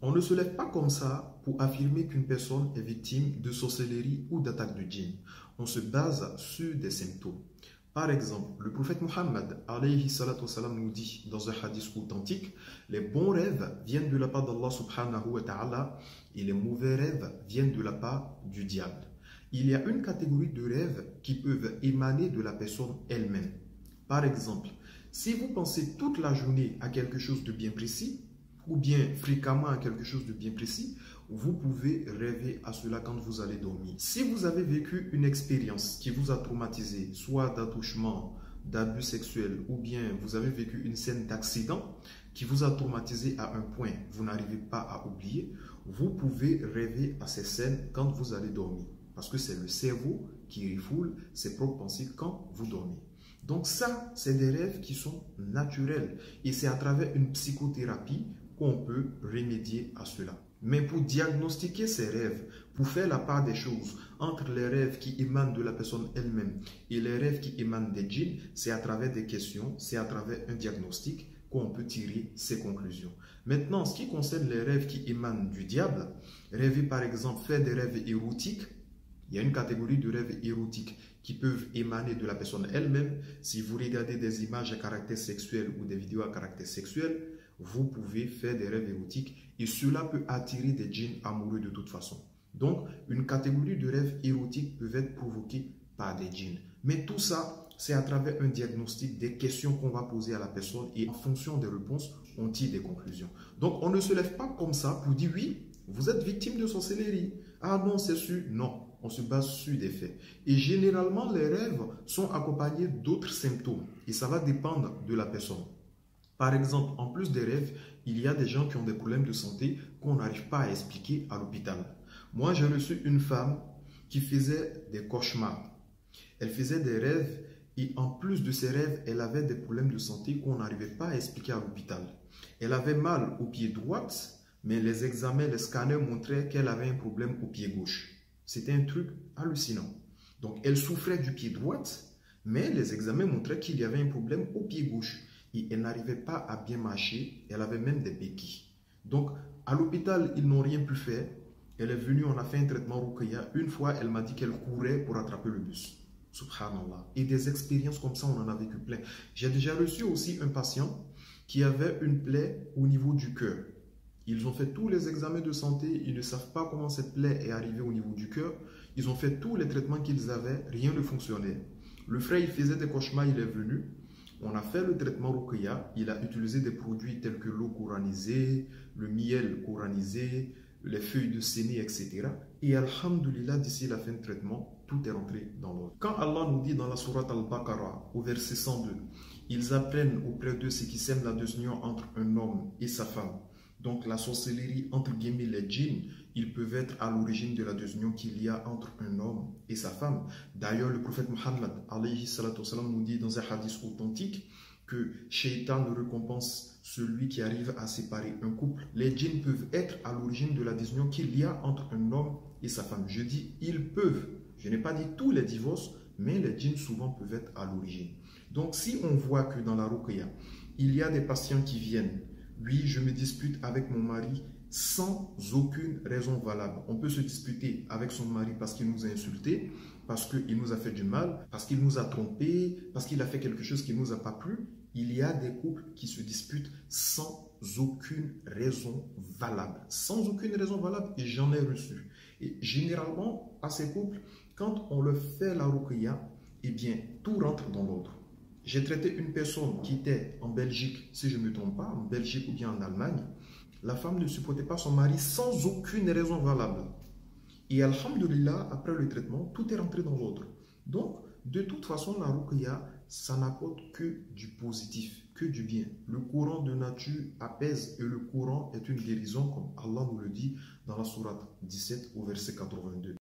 On ne se lève pas comme ça pour affirmer qu'une personne est victime de sorcellerie ou d'attaque de djinn. On se base sur des symptômes. Par exemple, le prophète Mohammed alayhi salatu wassalam, nous dit dans un hadith authentique, les bons rêves viennent de la part d'Allah subhanahu wa ta'ala et les mauvais rêves viennent de la part du diable. Il y a une catégorie de rêves qui peuvent émaner de la personne elle-même. Par exemple, si vous pensez toute la journée à quelque chose de bien précis, ou bien fréquemment à quelque chose de bien précis, vous pouvez rêver à cela quand vous allez dormir. Si vous avez vécu une expérience qui vous a traumatisé, soit d'attouchement, d'abus sexuels, ou bien vous avez vécu une scène d'accident qui vous a traumatisé à un point que vous n'arrivez pas à oublier, vous pouvez rêver à ces scènes quand vous allez dormir. Parce que c'est le cerveau qui refoule ses propres pensées quand vous dormez. Donc ça, c'est des rêves qui sont naturels. Et c'est à travers une psychothérapie qu'on peut remédier à cela. Mais pour diagnostiquer ces rêves, pour faire la part des choses entre les rêves qui émanent de la personne elle-même et les rêves qui émanent des djinns, c'est à travers des questions, c'est à travers un diagnostic qu'on peut tirer ces conclusions. Maintenant, ce qui concerne les rêves qui émanent du diable, rêver par exemple, faire des rêves érotiques, il y a une catégorie de rêves érotiques qui peuvent émaner de la personne elle-même. Si vous regardez des images à caractère sexuel ou des vidéos à caractère sexuel, vous pouvez faire des rêves érotiques et cela peut attirer des djinns amoureux de toute façon. Donc, une catégorie de rêves érotiques peut être provoquée par des djinns. Mais tout ça, c'est à travers un diagnostic, des questions qu'on va poser à la personne et en fonction des réponses, on tire des conclusions. Donc, on ne se lève pas comme ça pour dire oui, vous êtes victime de sorcellerie. Ah non, c'est sûr. Non, on se base sur des faits. Et généralement, les rêves sont accompagnés d'autres symptômes et ça va dépendre de la personne. Par exemple, en plus des rêves, il y a des gens qui ont des problèmes de santé qu'on n'arrive pas à expliquer à l'hôpital. Moi, j'ai reçu une femme qui faisait des cauchemars. Elle faisait des rêves et en plus de ces rêves, elle avait des problèmes de santé qu'on n'arrivait pas à expliquer à l'hôpital. Elle avait mal au pied droit, mais les examens, les scanners montraient qu'elle avait un problème au pied gauche. C'était un truc hallucinant. Donc, elle souffrait du pied droit, mais les examens montraient qu'il y avait un problème au pied gauche. Et elle n'arrivait pas à bien marcher, elle avait même des béquilles. Donc, à l'hôpital, ils n'ont rien pu faire. Elle est venue, on a fait un traitement Ruqya. Une fois, elle m'a dit qu'elle courait pour attraper le bus. Subhanallah. Et des expériences comme ça, on en a vécu plein. J'ai déjà reçu aussi un patient qui avait une plaie au niveau du cœur. Ils ont fait tous les examens de santé, ils ne savent pas comment cette plaie est arrivée au niveau du cœur. Ils ont fait tous les traitements qu'ils avaient, rien ne fonctionnait. Le frère, il faisait des cauchemars, il est venu. On a fait le traitement Ruqya, il a utilisé des produits tels que l'eau couranisée, le miel couranisé, les feuilles de séné, etc. Et alhamdulillah, d'ici la fin du traitement, tout est rentré dans l'ordre. Quand Allah nous dit dans la sourate Al-Baqarah, au verset 102, ils apprennent auprès d'eux ce qui sème la désunion entre un homme et sa femme. Donc la sorcellerie, entre guillemets, les djinns, ils peuvent être à l'origine de la désunion qu'il y a entre un homme et sa femme. D'ailleurs, le prophète Mohammed alayhi salatu wassalam, nous dit dans un hadith authentique que Shaitan récompense celui qui arrive à séparer un couple. Les djinns peuvent être à l'origine de la désunion qu'il y a entre un homme et sa femme. Je dis ils peuvent. Je n'ai pas dit tous les divorces, mais les djinns souvent peuvent être à l'origine. Donc si on voit que dans la Ruqya, il y a des patients qui viennent, oui, je me dispute avec mon mari sans aucune raison valable. On peut se disputer avec son mari parce qu'il nous a insultés, parce qu'il nous a fait du mal, parce qu'il nous a trompés, parce qu'il a fait quelque chose qui ne nous a pas plu. Il y a des couples qui se disputent sans aucune raison valable. Sans aucune raison valable, et j'en ai reçu. Et généralement, à ces couples, quand on leur fait la Ruqya, eh bien, tout rentre dans l'ordre. J'ai traité une personne qui était en Belgique, si je ne me trompe pas, en Belgique ou bien en Allemagne. La femme ne supportait pas son mari sans aucune raison valable. Et alhamdulillah, après le traitement, tout est rentré dans l'ordre. Donc, de toute façon, la Ruqya, ça n'apporte que du positif, que du bien. Le Coran de nature apaise et le Coran est une guérison, comme Allah nous le dit dans la sourate 17 au verset 82.